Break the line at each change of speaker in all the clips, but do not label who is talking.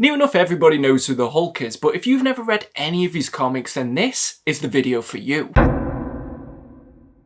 Near enough everybody knows who the Hulk is, but if you've never read any of his comics, then this is the video for you.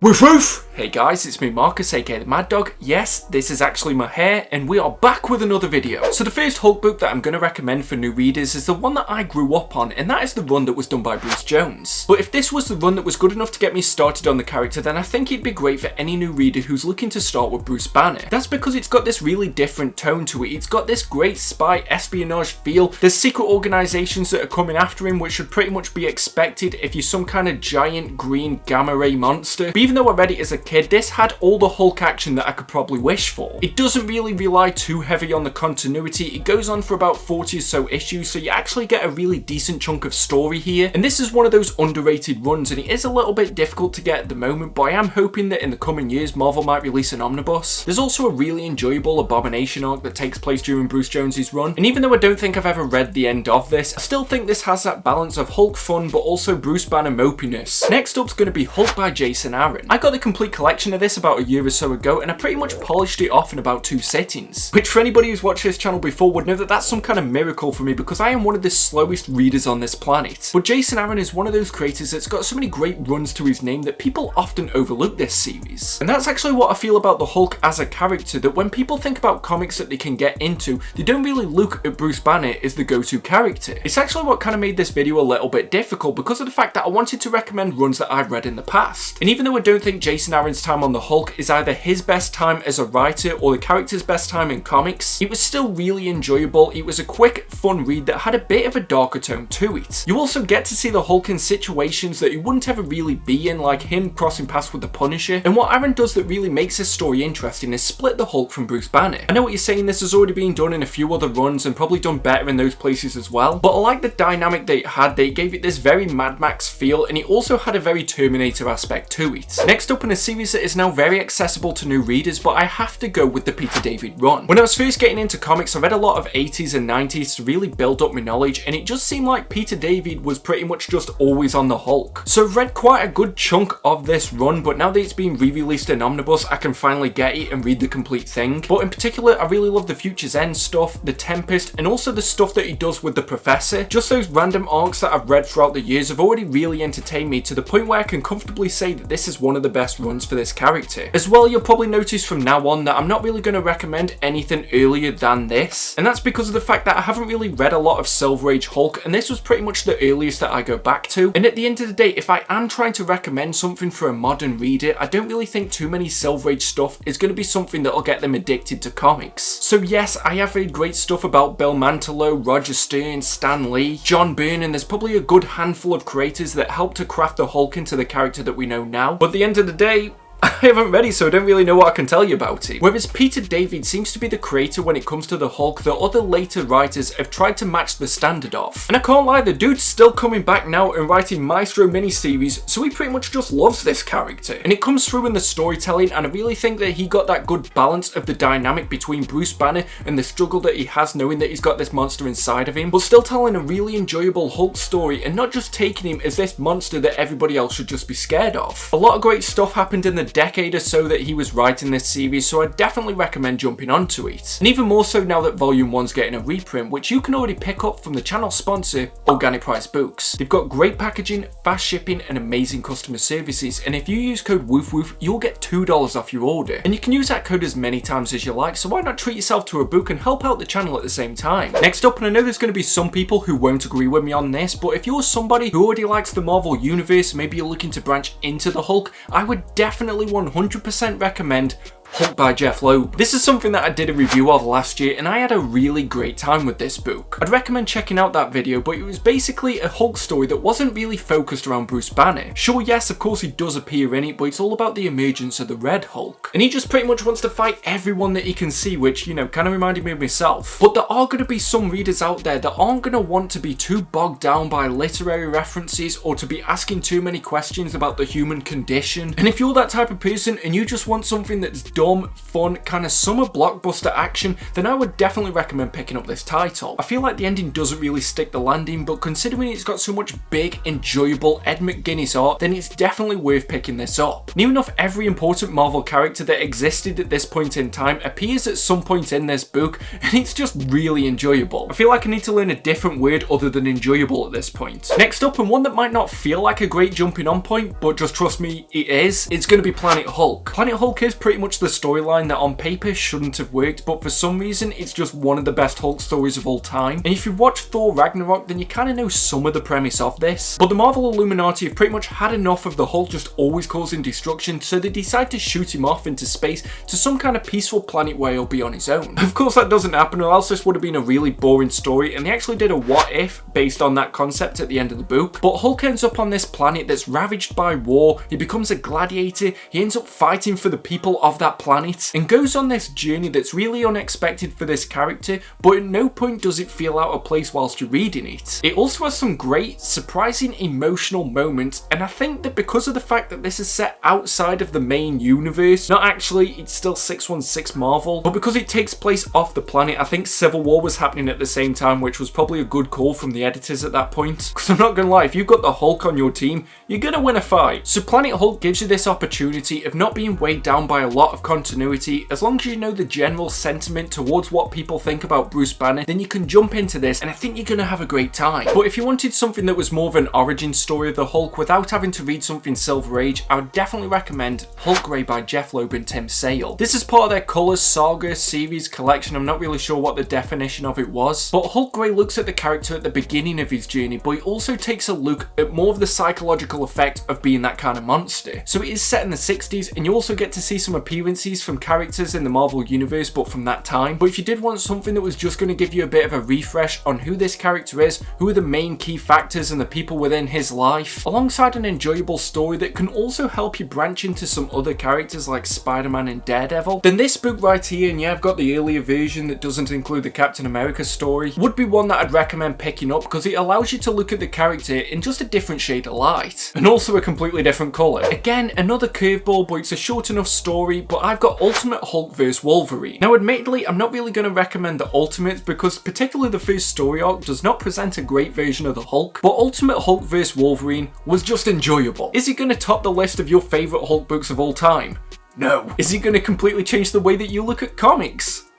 Woof woof! Hey guys, it's me Marcus, aka the Mad Dog. Yes, this is actually my hair, and we are back with another video. So the first Hulk book that I'm going to recommend for new readers is the one that I grew up on, and that is the run that was done by Bruce Jones. But if this was the run that was good enough to get me started on the character, then I think it'd be great for any new reader who's looking to start with Bruce Banner. That's because it's got this really different tone to it. It's got this great spy espionage feel. There's secret organizations that are coming after him, which should pretty much be expected if you're some kind of giant green gamma ray monster. But even though I read it as a kid, this had all the Hulk action that I could probably wish for. It doesn't really rely too heavy on the continuity. It goes on for about 40 or so issues, so you actually get a really decent chunk of story here. And this is one of those underrated runs, and it is a little bit difficult to get at the moment, but I am hoping that in the coming years Marvel might release an omnibus. There's also a really enjoyable Abomination arc that takes place during Bruce Jones's run, and even though I don't think I've ever read the end of this, I still think this has that balance of Hulk fun but also Bruce Banner mopiness. Next up's going to be Hulk by Jason Aaron. I got the complete collection of this about a year or so ago, and I pretty much polished it off in about 2 sittings, which for anybody who's watched this channel before would know that that's some kind of miracle for me, because I am one of the slowest readers on this planet. But Jason Aaron is one of those creators that's got so many great runs to his name that people often overlook this series. And that's actually what I feel about the Hulk as a character, that when people think about comics that they can get into, they don't really look at Bruce Banner as the go-to character. It's actually what kind of made this video a little bit difficult, because of the fact that I wanted to recommend runs that I've read in the past. And even though I don't think Jason Aaron's time on the Hulk is either his best time as a writer or the character's best time in comics, it was still really enjoyable. It was a quick, fun read that had a bit of a darker tone to it. You also get to see the Hulk in situations that he wouldn't ever really be in, like him crossing paths with the Punisher. And what Aaron does that really makes this story interesting is split the Hulk from Bruce Banner. I know what you're saying, this has already been done in a few other runs and probably done better in those places as well, but I like the dynamic they had. They gave it this very Mad Max feel, and it also had a very Terminator aspect to it. Next up in a series that is now very accessible to new readers, but I have to go with the Peter David run. When I was first getting into comics, I read a lot of 80s and 90s to really build up my knowledge, and it just seemed like Peter David was pretty much just always on the Hulk. So I've read quite a good chunk of this run, but now that it's been re-released in omnibus, I can finally get it and read the complete thing. But in particular, I really love the Future's End stuff, the Tempest, and also the stuff that he does with the Professor. Just those random arcs that I've read throughout the years have already really entertained me to the point where I can comfortably say that this is one of the best runs for this character. As well, you'll probably notice from now on that I'm not really going to recommend anything earlier than this, and that's because of the fact that I haven't really read a lot of Silver Age Hulk, and this was pretty much the earliest that I go back to. And at the end of the day, if I am trying to recommend something for a modern reader, I don't really think too many Silver Age stuff is going to be something that'll get them addicted to comics. So yes, I have read great stuff about Bill Mantlo, Roger Stern, Stan Lee, John Byrne, and there's probably a good handful of creators that helped to craft the Hulk into the character that we know now. But at the end of the day, I haven't read it, so I don't really know what I can tell you about it. Whereas Peter David seems to be the creator when it comes to the Hulk that other later writers have tried to match the standard of. And I can't lie, the dude's still coming back now and writing Maestro miniseries, so he pretty much just loves this character. And it comes through in the storytelling, and I really think that he got that good balance of the dynamic between Bruce Banner and the struggle that he has knowing that he's got this monster inside of him, but still telling a really enjoyable Hulk story and not just taking him as this monster that everybody else should just be scared of. A lot of great stuff happened in the decade or so that he was writing this series, so I definitely recommend jumping onto it. And even more so now that Volume 1's getting a reprint, which you can already pick up from the channel sponsor, Organic Price Books. They've got great packaging, fast shipping, and amazing customer services, and if you use code WOOFWOOF, you'll get $2 off your order. And you can use that code as many times as you like, so why not treat yourself to a book and help out the channel at the same time? Next up, and I know there's going to be some people who won't agree with me on this, but if you're somebody who already likes the Marvel Universe, maybe you're looking to branch into the Hulk, I would definitely 100% recommend Hulk by Jeff Loeb. This is something that I did a review of last year, and I had a really great time with this book. I'd recommend checking out that video, but it was basically a Hulk story that wasn't really focused around Bruce Banner. Sure, yes, of course he does appear in it, but it's all about the emergence of the Red Hulk. And he just pretty much wants to fight everyone that he can see, which, you know, kind of reminded me of myself. But there are going to be some readers out there that aren't going to want to be too bogged down by literary references or to be asking too many questions about the human condition. And if you're that type of person and you just want something that's dumb, fun, kind of summer blockbuster action, then I would definitely recommend picking up this title. I feel like the ending doesn't really stick the landing, but considering it's got so much big, enjoyable Ed McGuinness art, then it's definitely worth picking this up. Near enough every important Marvel character that existed at this point in time appears at some point in this book, and it's just really enjoyable. I feel like I need to learn a different word other than enjoyable at this point. Next up, and one that might not feel like a great jumping on point, but just trust me, it is, it's going to be Planet Hulk. Planet Hulk is pretty much the storyline that on paper shouldn't have worked, but for some reason it's just one of the best Hulk stories of all time. And if you've watched Thor Ragnarok, then you kind of know some of the premise of this. But the Marvel Illuminati have pretty much had enough of the Hulk just always causing destruction, so they decide to shoot him off into space to some kind of peaceful planet where he'll be on his own. Of course that doesn't happen, or else this would have been a really boring story, and they actually did a what if based on that concept at the end of the book. But Hulk ends up on this planet that's ravaged by war, he becomes a gladiator, he ends up fighting for the people of that planet, and goes on this journey that's really unexpected for this character, but at no point does it feel out of place whilst you're reading it. It also has some great, surprising, emotional moments, and I think that because of the fact that this is set outside of the main universe, not actually, it's still 616 Marvel, but because it takes place off the planet, I think Civil War was happening at the same time, which was probably a good call from the editors at that point. Because I'm not gonna lie, if you've got the Hulk on your team, you're gonna win a fight. So Planet Hulk gives you this opportunity of not being weighed down by a lot of continuity. As long as you know the general sentiment towards what people think about Bruce Banner, then you can jump into this, and I think you're gonna have a great time. But if you wanted something that was more of an origin story of the Hulk without having to read something Silver Age, I would definitely recommend Hulk Grey by Jeff Loeb and Tim Sale. This is part of their Colors Saga series collection. I'm not really sure what the definition of it was, but Hulk Grey looks at the character at the beginning of his journey, but he also takes a look at more of the psychological effect of being that kind of monster. So it is set in the 60s, and you also get to see some appearances from characters in the Marvel Universe, but from that time. But if you did want something that was just going to give you a bit of a refresh on who this character is, who are the main key factors and the people within his life, alongside an enjoyable story that can also help you branch into some other characters like Spider-Man and Daredevil, then this book right here, and yeah, I've got the earlier version that doesn't include the Captain America story, would be one that I'd recommend picking up because it allows you to look at the character in just a different shade of light, and also a completely different colour. Again, another curveball, but it's a short enough story, but I've got Ultimate Hulk vs Wolverine. Now admittedly, I'm not really going to recommend the Ultimates because particularly the first story arc does not present a great version of the Hulk, but Ultimate Hulk vs Wolverine was just enjoyable. Is it going to top the list of your favourite Hulk books of all time? No. Is it going to completely change the way that you look at comics?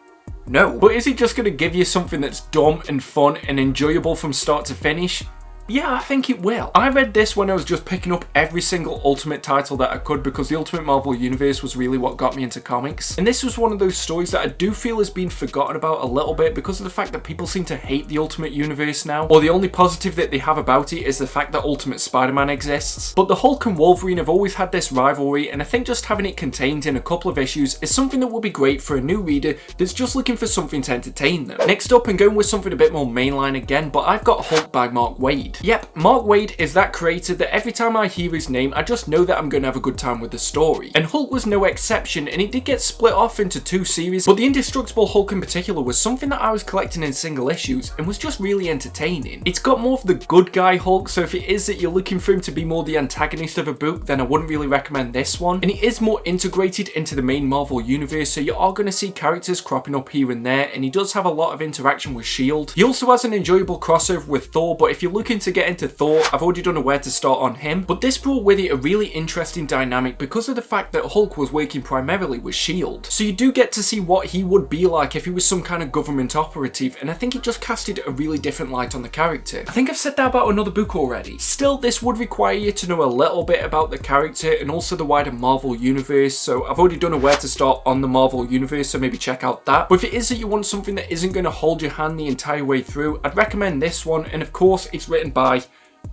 No. But is it just going to give you something that's dumb and fun and enjoyable from start to finish? Yeah, I think it will. I read this when I was just picking up every single Ultimate title that I could because the Ultimate Marvel Universe was really what got me into comics. And this was one of those stories that I do feel has been forgotten about a little bit because of the fact that people seem to hate the Ultimate Universe now, or the only positive that they have about it is the fact that Ultimate Spider-Man exists. But the Hulk and Wolverine have always had this rivalry, and I think just having it contained in a couple of issues is something that will be great for a new reader that's just looking for something to entertain them. Next up, and going with something a bit more mainline again, but I've got Hulk by Mark Waid. Yep, Mark Waid is that creator that every time I hear his name, I just know that I'm going to have a good time with the story. And Hulk was no exception, and it did get split off into 2 series, but the Indestructible Hulk in particular was something that I was collecting in single issues and was just really entertaining. It's got more of the good guy Hulk, so if it is that you're looking for him to be more the antagonist of a book, then I wouldn't really recommend this one. And it is more integrated into the main Marvel universe, so you are going to see characters cropping up here and there, and he does have a lot of interaction with S.H.I.E.L.D. He also has an enjoyable crossover with Thor, but if you're looking to get into Thor, I've already done a where to start on him, but this brought with it a really interesting dynamic because of the fact that Hulk was working primarily with S.H.I.E.L.D. So you do get to see what he would be like if he was some kind of government operative, and I think it just casted a really different light on the character. I think I've said that about another book already. Still, this would require you to know a little bit about the character and also the wider Marvel universe, so I've already done a where to start on the Marvel universe, so maybe check out that. But if it is that you want something that isn't going to hold your hand the entire way through, I'd recommend this one, and of course it's written by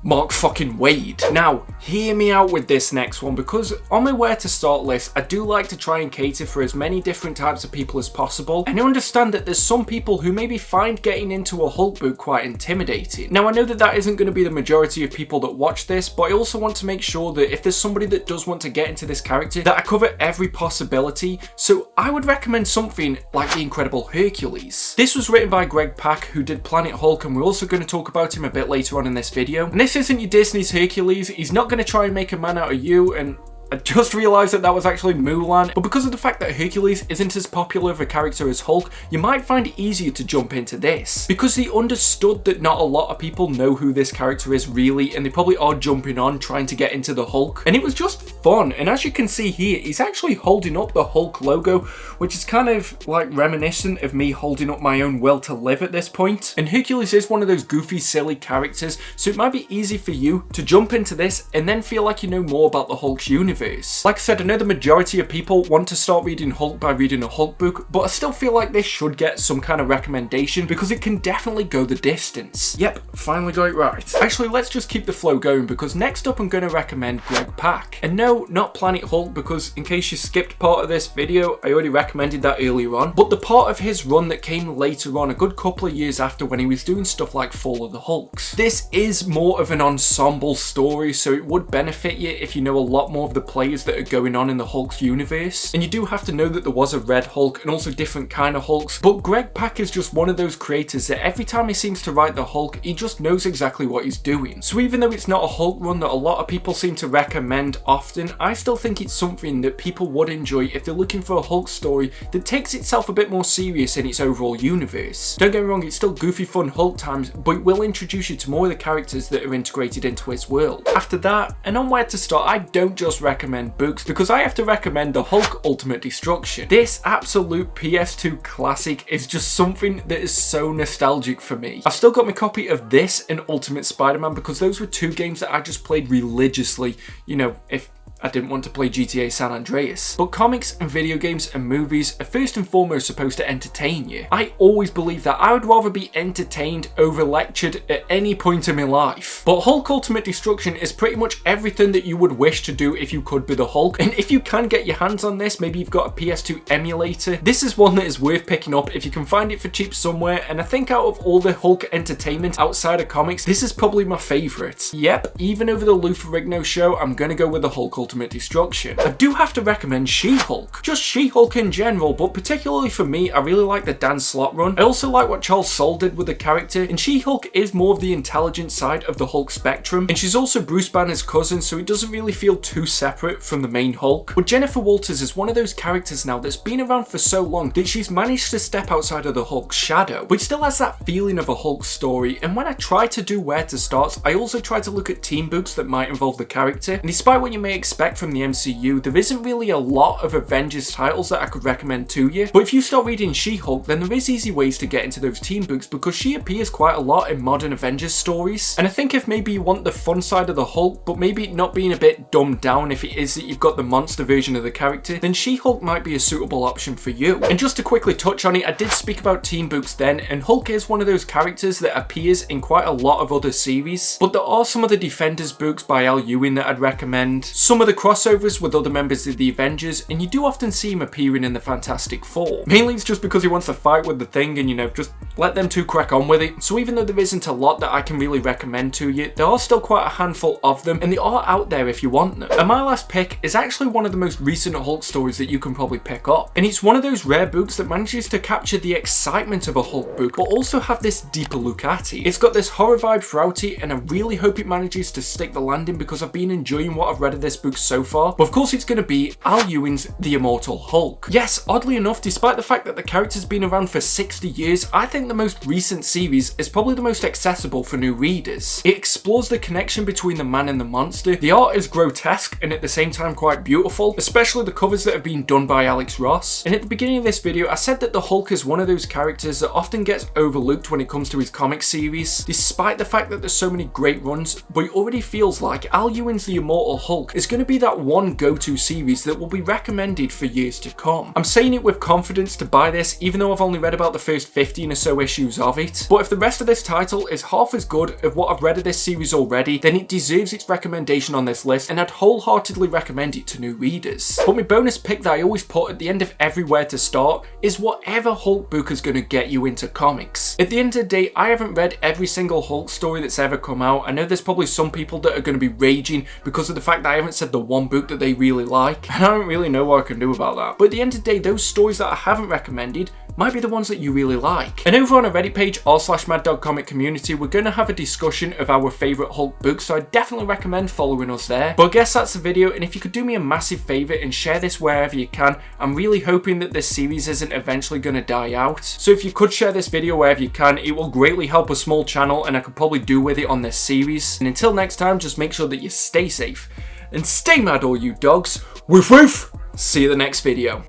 Mark fucking Waid. Now, hear me out with this next one, because on my where to start list, I do like to try and cater for as many different types of people as possible, and I understand that there's some people who maybe find getting into a Hulk book quite intimidating. Now, I know that that isn't going to be the majority of people that watch this, but I also want to make sure that if there's somebody that does want to get into this character, that I cover every possibility, so I would recommend something like The Incredible Hercules. This was written by Greg Pak, who did Planet Hulk, and we're also going to talk about him a bit later on in this video. And this isn't your Disney's Hercules. He's not going to try and make a man out of you, and I just realised that that was actually Mulan, but because of the fact that Hercules isn't as popular of a character as Hulk, you might find it easier to jump into this, because they understood that not a lot of people know who this character is really, and they probably are jumping on trying to get into the Hulk, and it was just fun. And as you can see here, he's actually holding up the Hulk logo, which is kind of like reminiscent of me holding up my own will to live at this point. And Hercules is one of those goofy, silly characters, so it might be easy for you to jump into this and then feel like you know more about the Hulk's universe. Like I said, I know the majority of people want to start reading Hulk by reading a Hulk book, but I still feel like this should get some kind of recommendation because it can definitely go the distance. Yep, finally got it right. Actually, let's just keep the flow going, because next up I'm going to recommend Greg Pak. And no, not Planet Hulk, because in case you skipped part of this video, I already recommended that earlier on, but the part of his run that came later on, a good couple of years after, when he was doing stuff like Fall of the Hulks. This is more of an ensemble story, so it would benefit you if you know a lot more of the players that are going on in the Hulk's universe. And you do have to know that there was a Red Hulk and also different kind of Hulks, but Greg Pak is just one of those creators that every time he seems to write the Hulk, he just knows exactly what he's doing. So even though it's not a Hulk run that a lot of people seem to recommend often, I still think it's something that people would enjoy if they're looking for a Hulk story that takes itself a bit more serious in its overall universe. Don't get me wrong, it's still goofy fun Hulk times, but it will introduce you to more of the characters that are integrated into his world. After that, and on where to start, I don't just recommend books, because I have to recommend the Hulk Ultimate Destruction. This absolute PS2 classic is just something that is so nostalgic for me. I've still got my copy of this and Ultimate Spider-Man, because those were two games that I just played religiously, you know, if I didn't want to play GTA San Andreas. But comics and video games and movies are first and foremost supposed to entertain you. I always believe that I would rather be entertained over lectured at any point in my life. But Hulk Ultimate Destruction is pretty much everything that you would wish to do if you could be the Hulk. And if you can get your hands on this, maybe you've got a PS2 emulator, this is one that is worth picking up if you can find it for cheap somewhere. And I think out of all the Hulk entertainment outside of comics, this is probably my favourite. Yep, even over the Lou Ferrigno show, I'm gonna go with the Hulk Ultimate Destruction. I do have to recommend She-Hulk. Just She-Hulk in general, but particularly for me, I really like the Dan Slott run. I also like what Charles Soule did with the character, and She-Hulk is more of the intelligent side of the Hulk spectrum, and she's also Bruce Banner's cousin, so it doesn't really feel too separate from the main Hulk. But Jennifer Walters is one of those characters now that's been around for so long that she's managed to step outside of the Hulk's shadow, but still has that feeling of a Hulk story. And when I try to do where to start, I also try to look at team books that might involve the character, and despite what you may expect from the MCU, there isn't really a lot of Avengers titles that I could recommend to you. But if you start reading She-Hulk, then there is easy ways to get into those team books, because she appears quite a lot in modern Avengers stories. And I think if maybe you want the fun side of the Hulk, but maybe not being a bit dumbed down if it is that you've got the monster version of the character, then She-Hulk might be a suitable option for you. And just to quickly touch on it, I did speak about team books then, and Hulk is one of those characters that appears in quite a lot of other series. But there are some of the Defenders books by Al Ewing that I'd recommend, some of the crossovers with other members of the Avengers, and you do often see him appearing in the Fantastic Four. Mainly it's just because he wants to fight with the Thing, and you know, just let them two crack on with it. So even though there isn't a lot that I can really recommend to you, there are still quite a handful of them, and they are out there if you want them. And my last pick is actually one of the most recent Hulk stories that you can probably pick up. And it's one of those rare books that manages to capture the excitement of a Hulk book, but also have this deeper look at it. It's got this horror vibe throughout it, and I really hope it manages to stick the landing, because I've been enjoying what I've read of this book so far. But of course it's going to be Al Ewing's The Immortal Hulk. Yes, oddly enough, despite the fact that the character's been around for 60 years, I think the most recent series is probably the most accessible for new readers. It explores the connection between the man and the monster. The art is grotesque and at the same time quite beautiful, especially the covers that have been done by Alex Ross. And at the beginning of this video, I said that the Hulk is one of those characters that often gets overlooked when it comes to his comic series, despite the fact that there's so many great runs, but it already feels like Al Ewing's The Immortal Hulk is going to be that one go-to series that will be recommended for years to come. I'm saying it with confidence to buy this, even though I've only read about the first 15 or so issues of it. But if the rest of this title is half as good of what I've read of this series already, then it deserves its recommendation on this list, and I'd wholeheartedly recommend it to new readers. But my bonus pick that I always put at the end of everywhere to start is whatever Hulk book is going to get you into comics. At the end of the day, I haven't read every single Hulk story that's ever come out. I know there's probably some people that are going to be raging because of the fact that I haven't said the one book that they really like, and I don't really know what I can do about that. But at the end of the day, those stories that I haven't recommended, might be the ones that you really like. And over on a Reddit page r/MadDogComic community, we're going to have a discussion of our favourite Hulk books, so I definitely recommend following us there. But I guess that's the video, and if you could do me a massive favour and share this wherever you can, I'm really hoping that this series isn't eventually going to die out. So if you could share this video wherever you can, it will greatly help a small channel and I could probably do with it on this series. And until next time, just make sure that you stay safe and stay mad, all you dogs. Woof woof! See you in the next video.